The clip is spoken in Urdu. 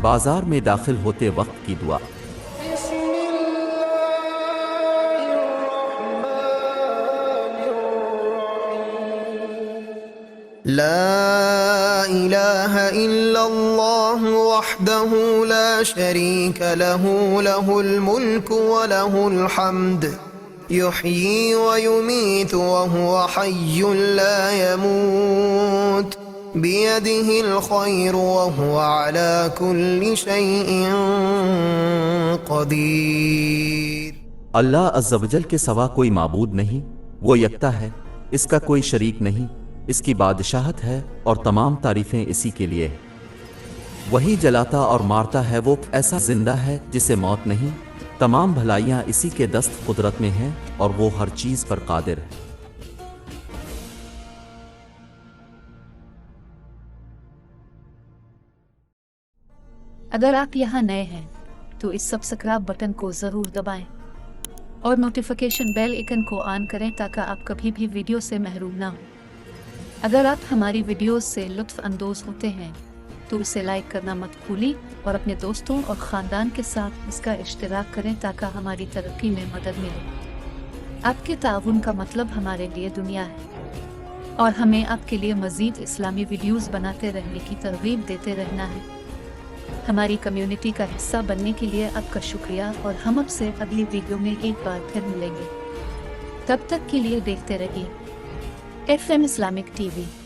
بازار میں داخل ہوتے وقت کی دعا۔ لا إله إلا الله وحده لا شريك له له الملك وله الحمد يحيي ويميت وهو حي لا يموت بيده الخير وهو على كل شيء قدير۔ اللہ عز و جل کے سوا کوئی معبود نہیں، وہ یکتا ہے، اس کا کوئی شریک نہیں، اس کی بادشاہت ہے اور تمام تعریفیں اسی کے لیے ہیں۔ وہی جلاتا اور مارتا ہے، وہ ایسا زندہ ہے جسے موت نہیں، تمام بھلائیاں اسی کے دست قدرت میں ہیں اور وہ ہر چیز پر قادر ہے۔ اگر آپ یہاں نئے ہیں تو اس سبسکرائب بٹن کو ضرور دبائیں اور نوٹیفیکیشن بیل آئکن کو آن کریں تاکہ آپ کبھی بھی ویڈیو سے محروم نہ ہوں۔ اگر آپ ہماری ویڈیوز سے لطف اندوز ہوتے ہیں تو اسے لائک کرنا مت بھولیں اور اپنے دوستوں اور خاندان کے ساتھ اس کا اشتراک کریں تاکہ ہماری ترقی میں مدد ملے۔ آپ کے تعاون کا مطلب ہمارے لیے دنیا ہے اور ہمیں آپ کے لیے مزید اسلامی ویڈیوز بناتے رہنے کی ترغیب دیتے رہنا ہے۔ ہماری کمیونٹی کا حصہ بننے کے لیے آپ کا شکریہ اور ہم آپ سے اگلی ویڈیو میں ایک بار پھر ملیں گے۔ تب تک کے لیے دیکھتے رہیے FM اسلامک TV۔